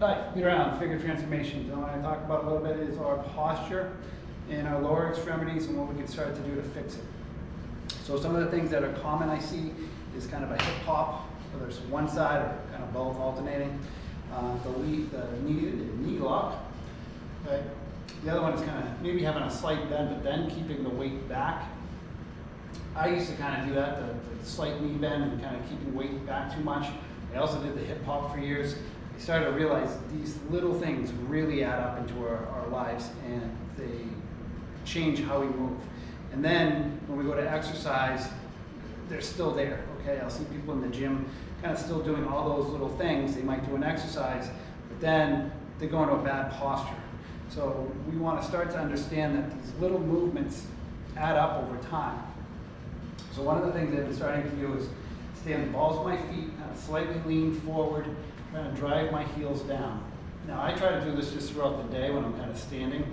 Hi, Peter Allen, Figure Transformations. And what I talk about a little bit is our posture and our lower extremities and what we can start to do to fix it. So some of the things that are common I see is kind of a hip hop, whether it's one side or kind of both alternating. The knee lock. Okay. The other one is kind of maybe having a slight bend, but then keeping the weight back. I used to kind of do that, the slight knee bend and kind of keeping weight back too much. I also did the hip hop for years. I started to realize these little things really add up into our lives, and they change how we move. And then when we go to exercise, they're still there, okay? I'll see people in the gym kind of still doing all those little things. They might do an exercise, but then they go into a bad posture. So we want to start to understand that these little movements add up over time. So one of the things I've been starting to do is stay on the balls of my feet, kind of slightly lean forward, trying to drive my heels down. Now I try to do this just throughout the day when I'm kind of standing.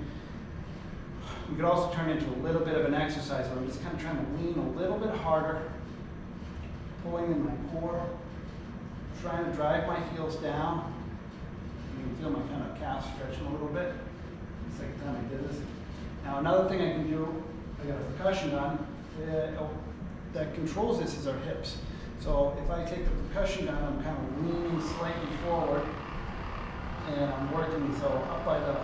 You could also turn into a little bit of an exercise where I'm just kind of trying to lean a little bit harder, pulling in my core, trying to drive my heels down. You can feel my kind of calf stretching a little bit. The second time I did this. Now another thing I can do, I got a percussion gun that controls this is our hips. So if I take the percussion gun, I'm kind of leaning slightly forward, and I'm working so up by the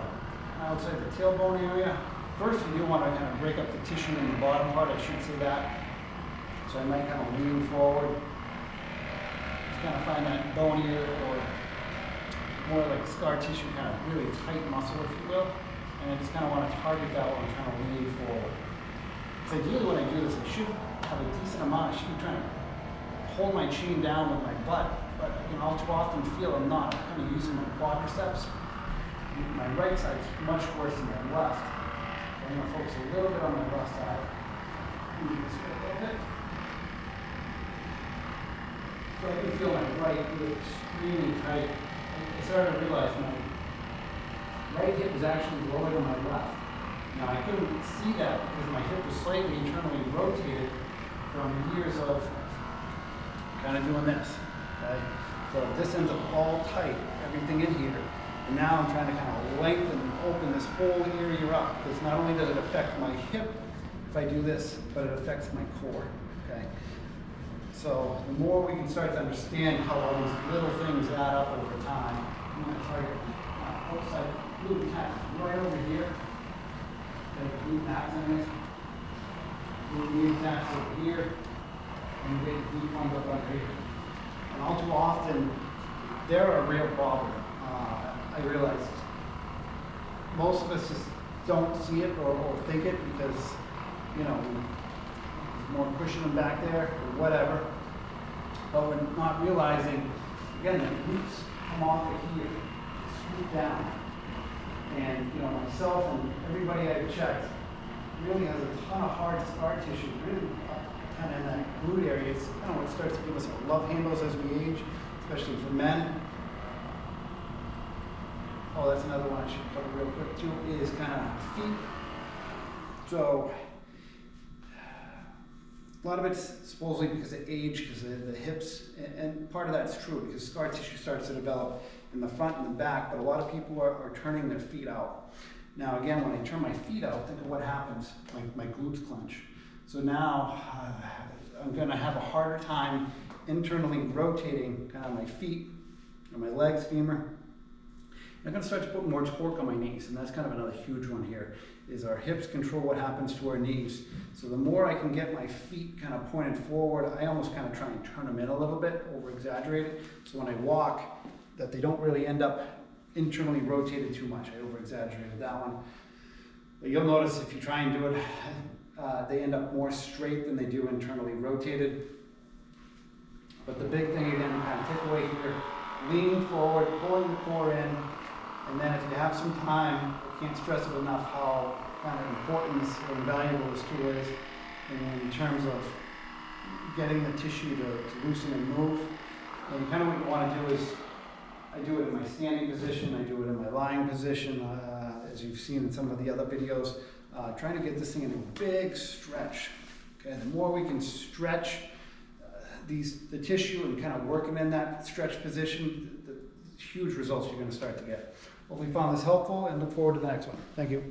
outside the tailbone area. First, you do want to kind of break up the tissue in the bottom part. I should say that. So I might kind of lean forward, just kind of find that bonier or more like scar tissue, kind of really tight muscle, if you will. And I just kind of want to target that while I'm trying to lean forward. So ideally, when I do this, I should have a decent amount. I should be trying to hold my chin down with my butt, but I can all too often feel I'm not. I'm kind of using my quadriceps. My right side is much worse than my left. So I'm going to focus a little bit on my left side. Move this way a little bit. So I can feel my right really extremely tight. I started to realize my right hip was actually lower than my left. Now I couldn't see that because my hip was slightly internally rotated from years of kind of doing this, okay? So this ends up all tight, everything in here. And now I'm trying to kind of lengthen and open this whole area up, because not only does it affect my hip if I do this, but it affects my core, okay? So the more we can start to understand how all these little things add up over time, I'm going to target my outside glute max right over here. Okay, glute max in this. Glute max over here. And the deep ones up under here. And all too often, they're a real problem. I realized most of us just don't see it or think it because, you know, there's more cushion back there or whatever. But we're not realizing, again, the glutes come off of here, swoop down. And, you know, myself and everybody I've checked really has a ton of hard scar tissue, really kind of in that glute area. It's kind of what starts to give us our love handles as we age, especially for men. Oh, that's another one I should cover real quick too, is kind of feet. So a lot of it's supposedly because of age, because of the hips, and part of that's true because scar tissue starts to develop in the front and the back, but a lot of people are turning their feet out. Now again, when I turn my feet out, think of what happens. My glutes clench. So now I'm going to have a harder time internally rotating kind of my feet or my legs, femur. I'm going to start to put more torque on my knees, and that's kind of another huge one here, is our hips control what happens to our knees. So the more I can get my feet kind of pointed forward, I almost kind of try and turn them in a little bit, over-exaggerated, so when I walk, that they don't really end up internally rotated too much. I over-exaggerated that one. But you'll notice if you try and do it, they end up more straight than they do internally rotated. But the big thing again, kind of take away here, leaning forward, pulling the core in, and then if you have some time, I can't stress it enough how kind of important or invaluable this tool is in terms of getting the tissue to loosen and move. And kind of what you want to do is, I do it in my standing position, I do it in my lying position, as you've seen in some of the other videos, trying to get this thing in a big stretch. Okay, the more we can stretch the tissue and kind of working in that stretch position, the huge results you're going to start to get. Hopefully you found this helpful and look forward to the next one. Thank you.